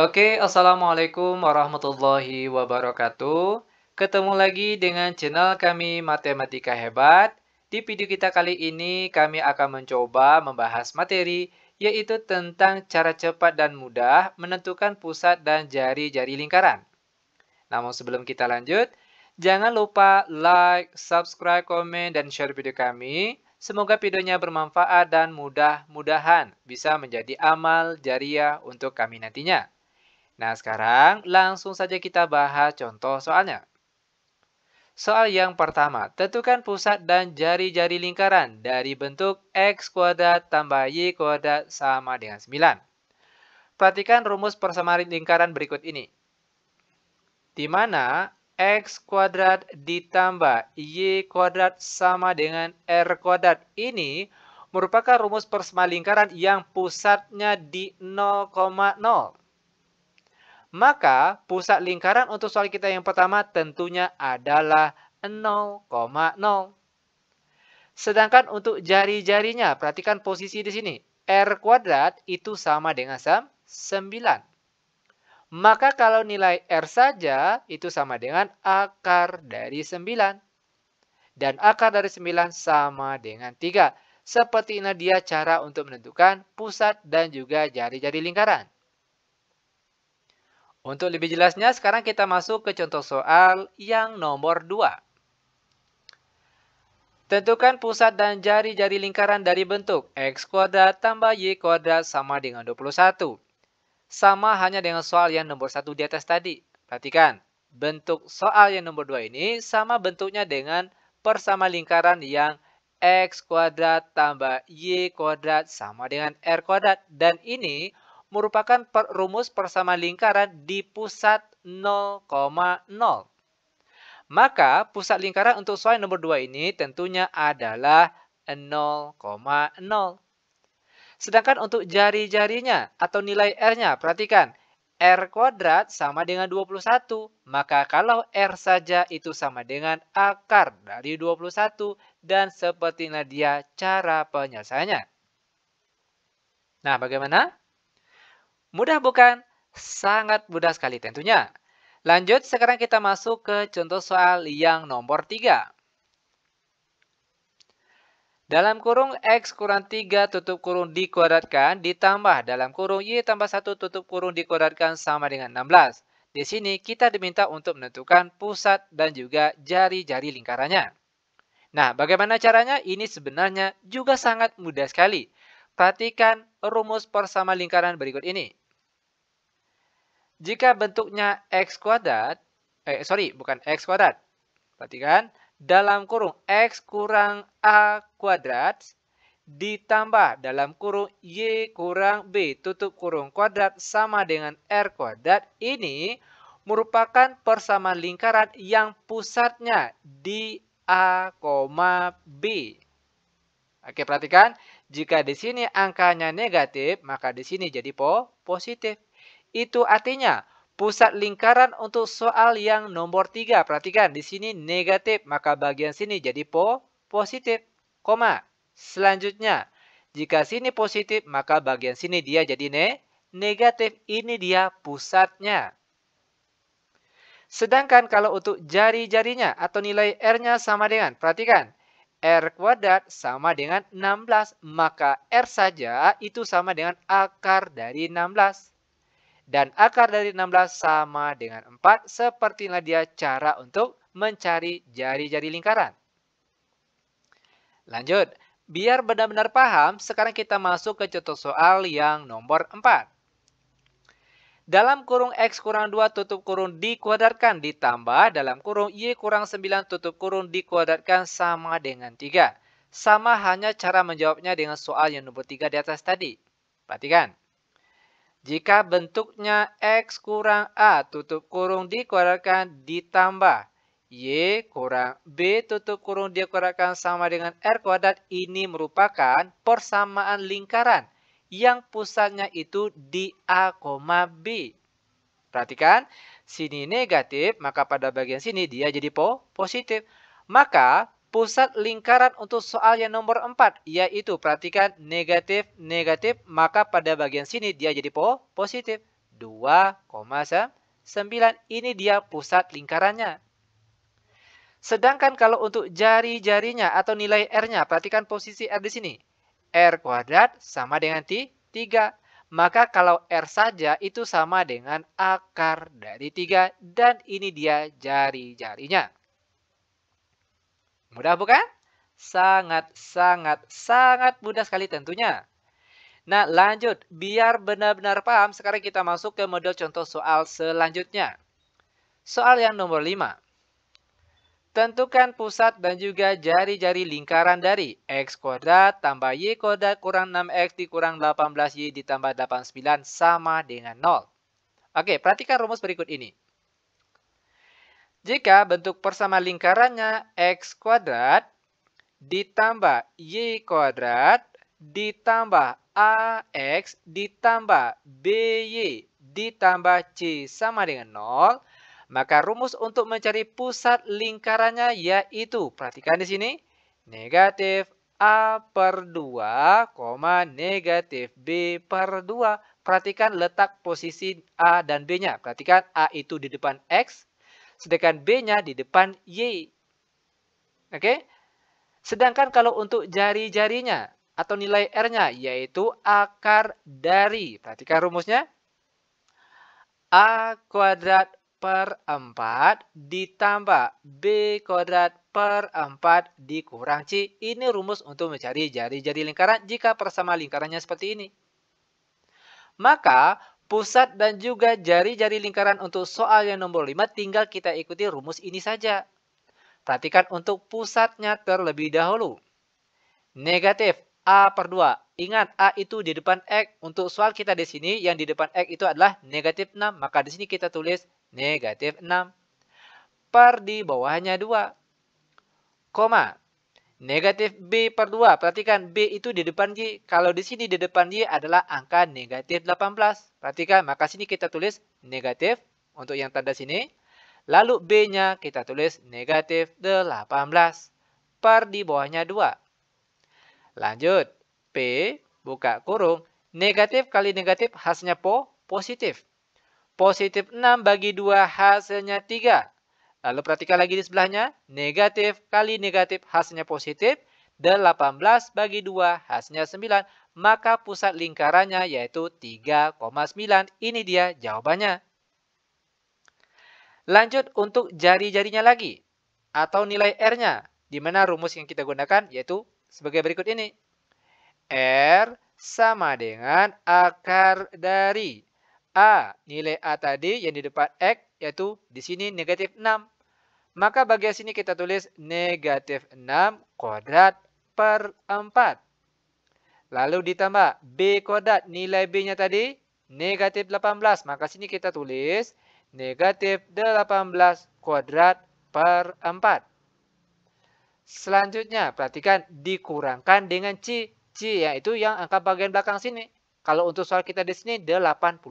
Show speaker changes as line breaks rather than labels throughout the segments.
Oke, Assalamualaikum warahmatullahi wabarakatuh. Ketemu lagi dengan channel kami Matematika Hebat. Di video kita kali ini kami akan mencoba membahas materi yaitu tentang cara cepat dan mudah menentukan pusat dan jari-jari lingkaran. Namun sebelum kita lanjut, jangan lupa like, subscribe, komen, dan share video kami. Semoga videonya bermanfaat dan mudah-mudahan bisa menjadi amal jariah untuk kami nantinya. Nah, sekarang langsung saja kita bahas contoh soalnya. Soal yang pertama, tentukan pusat dan jari-jari lingkaran dari bentuk X kuadrat tambah Y kuadrat sama dengan 9. Perhatikan rumus persamaan lingkaran berikut ini. Di mana X kuadrat ditambah Y kuadrat sama dengan R kuadrat ini merupakan rumus persamaan lingkaran yang pusatnya di 0,0. Maka pusat lingkaran untuk soal kita yang pertama tentunya adalah 0,0. Sedangkan untuk jari-jarinya, perhatikan posisi di sini. R kuadrat itu sama dengan 9. Maka kalau nilai R saja itu sama dengan akar dari 9. Dan akar dari 9 sama dengan 3. Seperti ini dia cara untuk menentukan pusat dan juga jari-jari lingkaran. Untuk lebih jelasnya, sekarang kita masuk ke contoh soal yang nomor 2. Tentukan pusat dan jari-jari lingkaran dari bentuk X kuadrat tambah Y kuadrat sama dengan 21. Sama hanya dengan soal yang nomor 1 di atas tadi. Perhatikan, bentuk soal yang nomor 2 ini sama bentuknya dengan persamaan lingkaran yang X kuadrat tambah Y kuadrat sama dengan R kuadrat. Dan ini merupakan rumus persamaan lingkaran di pusat 0,0. Maka pusat lingkaran untuk soal nomor 2 ini tentunya adalah 0,0. Sedangkan untuk jari-jarinya atau nilai R-nya, perhatikan. R kuadrat sama dengan 21. Maka kalau R saja itu sama dengan akar dari 21. Dan seperti ini dia cara penyelesaiannya. Nah, bagaimana? Mudah bukan? Sangat mudah sekali tentunya. Lanjut, sekarang kita masuk ke contoh soal yang nomor 3. Dalam kurung X kurang 3 tutup kurung dikuadratkan ditambah dalam kurung Y tambah 1 tutup kurung dikuadratkan sama dengan 16. Di sini kita diminta untuk menentukan pusat dan juga jari-jari lingkarannya. Nah, bagaimana caranya? Ini sebenarnya juga sangat mudah sekali. Perhatikan rumus persamaan lingkaran berikut ini. Jika bentuknya X kuadrat, bukan X kuadrat. Perhatikan, dalam kurung X kurang A kuadrat ditambah dalam kurung Y kurang B tutup kurung kuadrat sama dengan R kuadrat ini merupakan persamaan lingkaran yang pusatnya di A, B. Oke, perhatikan, jika di sini angkanya negatif, maka di sini jadi positif. Itu artinya pusat lingkaran untuk soal yang nomor 3. Perhatikan di sini negatif, maka bagian sini jadi positif. Koma. Selanjutnya, jika sini positif, maka bagian sini dia jadi negatif. Ini dia pusatnya. Sedangkan kalau untuk jari-jarinya atau nilai R-nya sama dengan, perhatikan, R kuadrat sama dengan 16. Maka R saja itu sama dengan akar dari 16. Dan akar dari 16 sama dengan 4. Sepertilah dia cara untuk mencari jari-jari lingkaran. Lanjut. Biar benar-benar paham, sekarang kita masuk ke contoh soal yang nomor 4. Dalam kurung X kurang 2 tutup kurung dikuadratkan ditambah dalam kurung Y kurang 9 tutup kurung dikuadratkan sama dengan 3. Sama hanya cara menjawabnya dengan soal yang nomor 3 di atas tadi. Perhatikan. Jika bentuknya X kurang A tutup kurung dikuadratkan ditambah Y kurang B tutup kurung dikuadratkan sama dengan R kuadrat, ini merupakan persamaan lingkaran yang pusatnya itu di A, B. Perhatikan, sini negatif, maka pada bagian sini dia jadi positif. Maka pusat lingkaran untuk soal yang nomor 4, yaitu perhatikan negatif, negatif, maka pada bagian sini dia jadi positif. 2,9. Ini dia pusat lingkarannya. Sedangkan kalau untuk jari-jarinya atau nilai R-nya, perhatikan posisi R di sini. R kuadrat sama dengan 3. Maka kalau R saja itu sama dengan akar dari 3. Dan ini dia jari-jarinya. Mudah bukan? Sangat mudah sekali tentunya. Nah, lanjut. Biar benar-benar paham, sekarang kita masuk ke model contoh soal selanjutnya. Soal yang nomor 5. Tentukan pusat dan juga jari-jari lingkaran dari X kuadrat tambah Y kuadrat kurang 6X dikurang 18Y ditambah 89 sama dengan 0. Oke, perhatikan rumus berikut ini. Jika bentuk persamaan lingkarannya X kuadrat ditambah Y kuadrat ditambah AX ditambah BY ditambah C sama dengan 0, maka rumus untuk mencari pusat lingkarannya yaitu, perhatikan di sini, negatif A per 2, negatif B per 2. Perhatikan letak posisi A dan B-nya. Perhatikan A itu di depan X, sedangkan B-nya di depan Y. Oke? Sedangkan kalau untuk jari-jarinya atau nilai R-nya yaitu akar dari, perhatikan rumusnya, A kuadrat per 4 ditambah B kuadrat per 4 dikurang C. Ini rumus untuk mencari jari-jari lingkaran jika persamaan lingkarannya seperti ini. Maka pusat dan juga jari-jari lingkaran untuk soal yang nomor 5 tinggal kita ikuti rumus ini saja. Perhatikan untuk pusatnya terlebih dahulu. Negatif A per 2. Ingat, A itu di depan X. Untuk soal kita di sini, yang di depan X itu adalah negatif 6. Maka di sini kita tulis negatif 6. Per di bawahnya 2. Koma. Negatif B per 2. Perhatikan, B itu di depan Y. Kalau di sini di depan Y adalah angka negatif 18. Perhatikan, maka sini kita tulis negatif untuk yang tanda sini. Lalu B-nya kita tulis negatif 18. Per di bawahnya 2. Lanjut, P, buka kurung, negatif kali negatif hasilnya positif. Positif 6 bagi 2 hasilnya 3. Lalu perhatikan lagi di sebelahnya, negatif kali negatif hasilnya positif, 18 bagi 2 hasilnya 9. Maka pusat lingkarannya yaitu 3,9. Ini dia jawabannya. Lanjut untuk jari-jarinya lagi, atau nilai R-nya, di mana rumus yang kita gunakan yaitu sebagai berikut ini. R sama dengan akar dari A. Nilai A tadi yang di depan X yaitu di sini negatif 6. Maka bagian sini kita tulis negatif 6 kuadrat per 4. Lalu ditambah B kuadrat, nilai B-nya tadi negatif 18. Maka sini kita tulis negatif 18 kuadrat per 4. Selanjutnya, perhatikan dikurangkan dengan C. C yaitu yang angka bagian belakang sini. Kalau untuk soal kita di sini 89.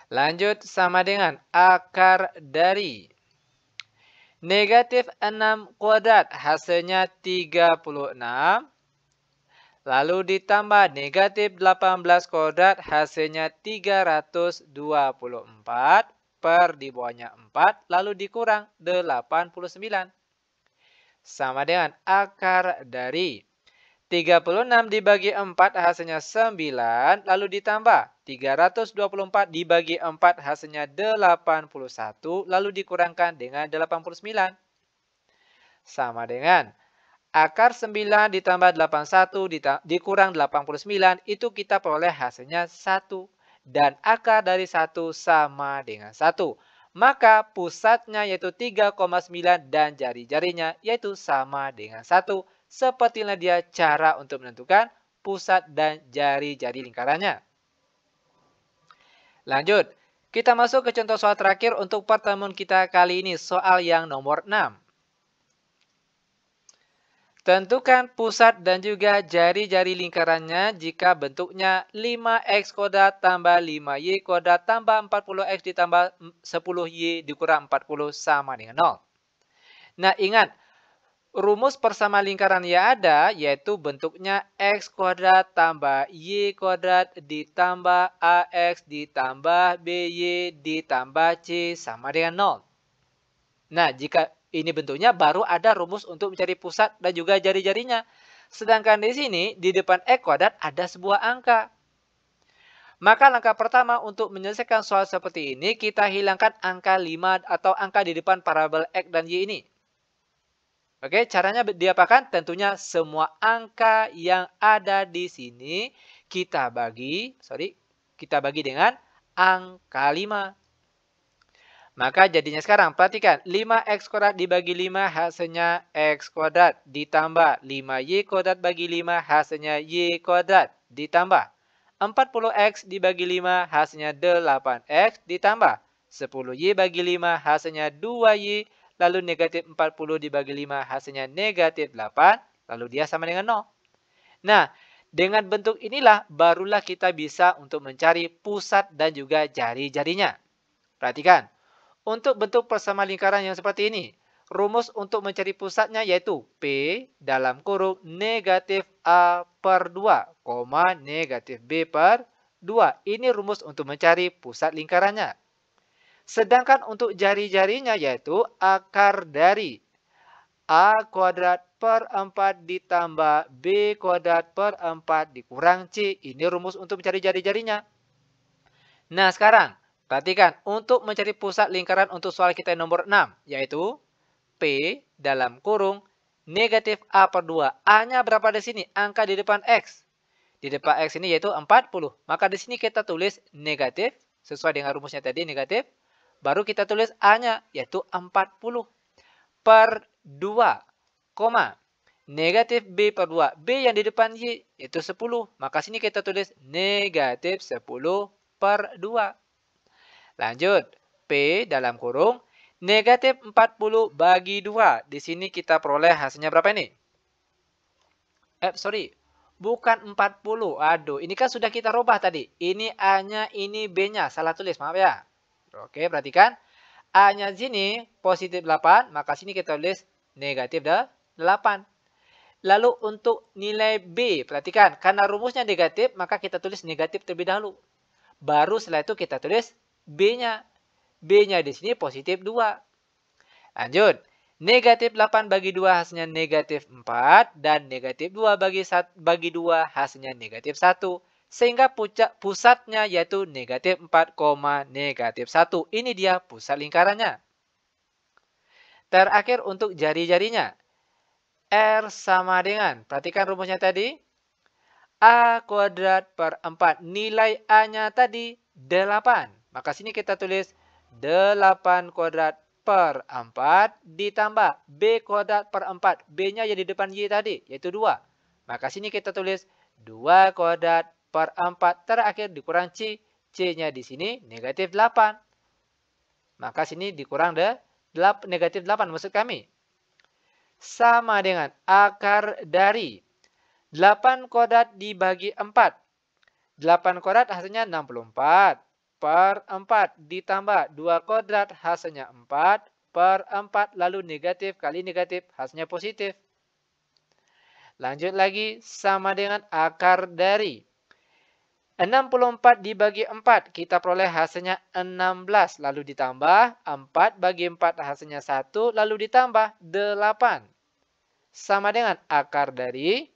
Lanjut sama dengan akar dari negatif 6 kuadrat hasilnya 36. Lalu ditambah negatif 18 kuadrat hasilnya 324. Per di bawahnya 4, lalu dikurang 89. Sama dengan akar dari 36 dibagi 4 hasilnya 9, lalu ditambah 324 dibagi 4 hasilnya 81, lalu dikurangkan dengan 89. Sama dengan akar 9 ditambah 81 dikurang 89, itu kita peroleh hasilnya 1. Dan akar dari 1 sama dengan 1. Maka pusatnya yaitu 3,9 dan jari-jarinya yaitu sama dengan 1. Sepertilah dia cara untuk menentukan pusat dan jari-jari lingkarannya. Lanjut, kita masuk ke contoh soal terakhir untuk pertemuan kita kali ini, soal yang nomor 6. Tentukan pusat dan juga jari-jari lingkarannya jika bentuknya 5x kuadrat tambah 5y kuadrat tambah 40x ditambah 10y dikurang 40 sama dengan 0. Nah, ingat, Rumus persamaan lingkaran yang ada yaitu bentuknya X kuadrat tambah Y kuadrat ditambah AX ditambah BY ditambah C sama dengan 0. Nah, jika ini bentuknya baru ada rumus untuk mencari pusat dan juga jari-jarinya. Sedangkan di sini di depan X kuadrat ada sebuah angka. Maka langkah pertama untuk menyelesaikan soal seperti ini, kita hilangkan angka 5 atau angka di depan parabel X dan Y ini. Oke, caranya diapakan? Tentunya semua angka yang ada di sini kita bagi dengan angka 5. Maka jadinya sekarang, perhatikan. 5x kuadrat dibagi 5 hasilnya x kuadrat. Ditambah 5y kuadrat bagi 5 hasilnya y kuadrat. Ditambah 40x dibagi 5 hasilnya 8x. Ditambah 10y bagi 5 hasilnya 2y. Lalu negatif 40 dibagi 5 hasilnya negatif 8. Lalu dia sama dengan 0. Nah, dengan bentuk inilah barulah kita bisa untuk mencari pusat dan juga jari-jarinya. Perhatikan, untuk bentuk persamaan lingkaran yang seperti ini, rumus untuk mencari pusatnya yaitu P dalam kurung negatif A per 2, negatif B per 2. Ini rumus untuk mencari pusat lingkarannya. Sedangkan untuk jari-jarinya yaitu akar dari A kuadrat per 4 ditambah B kuadrat per 4 dikurang C. Ini rumus untuk mencari jari-jarinya. Nah, sekarang perhatikan untuk mencari pusat lingkaran untuk soal kita nomor 6, yaitu P dalam kurung negatif A per 2. A-nya berapa di sini? Angka di depan X. Di depan X ini yaitu 40. Maka di sini kita tulis negatif, sesuai dengan rumusnya tadi negatif. Baru kita tulis A-nya, yaitu 40. Per 2, negatif B per 2. B yang di depan Y, yaitu 10. Maka sini kita tulis negatif 10 per 2. Lanjut, P dalam kurung negatif 40 bagi 2. Di sini kita peroleh hasilnya berapa ini? Bukan 40. Aduh, ini kan sudah kita rubah tadi. Ini A-nya, ini B-nya. Salah tulis, maaf ya. Oke, perhatikan. A-nya sini positif 8, maka sini kita tulis negatif 8. Lalu untuk nilai B, perhatikan. Karena rumusnya negatif, maka kita tulis negatif terlebih dahulu. Baru setelah itu kita tulis B-nya. B-nya di sini positif 2. Lanjut. Negatif 8 bagi 2 hasilnya negatif 4. Dan negatif 2 bagi 2 hasilnya negatif 1. Sehingga pusatnya yaitu negatif 4, negatif 1. Ini dia pusat lingkarannya. Terakhir untuk jari-jarinya. R sama dengan, perhatikan rumusnya tadi. A kuadrat per 4. Nilai A-nya tadi 8. Maka sini kita tulis 8 kuadrat per 4 ditambah B kuadrat per 4. B-nya yang di depan Y tadi, yaitu 2. Maka sini kita tulis 2 kuadrat per 4. Terakhir dikurang C. C-nya di sini negatif 8. Maka sini dikurang negatif 8 maksud kami. Sama dengan akar dari 8 kuadrat dibagi 4. 8 kuadrat hasilnya 64 per 4 ditambah 2 kuadrat hasilnya 4 per 4. Lalu negatif kali negatif hasilnya positif. Lanjut lagi sama dengan akar dari 64 dibagi 4. Kita peroleh hasilnya 16. Lalu ditambah 4 bagi 4 hasilnya 1. Lalu ditambah 8. Sama dengan akar dari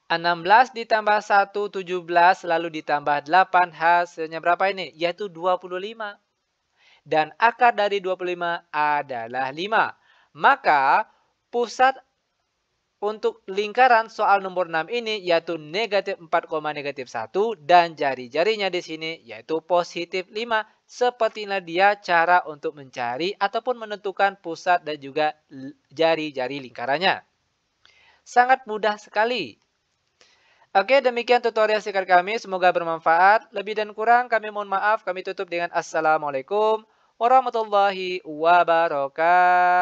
16 ditambah 1, 17. Lalu ditambah 8. Hasilnya berapa ini? Yaitu 25. Dan akar dari 25 adalah 5. Maka pusat untuk lingkaran soal nomor 6 ini yaitu negatif 4, negatif 1 dan jari-jarinya di sini yaitu positif 5. Sepertilah dia cara untuk mencari ataupun menentukan pusat dan juga jari-jari lingkarannya. Sangat mudah sekali. Oke, demikian tutorial singkat kami. Semoga bermanfaat. Lebih dan kurang kami mohon maaf. Kami tutup dengan Assalamualaikum warahmatullahi wabarakatuh.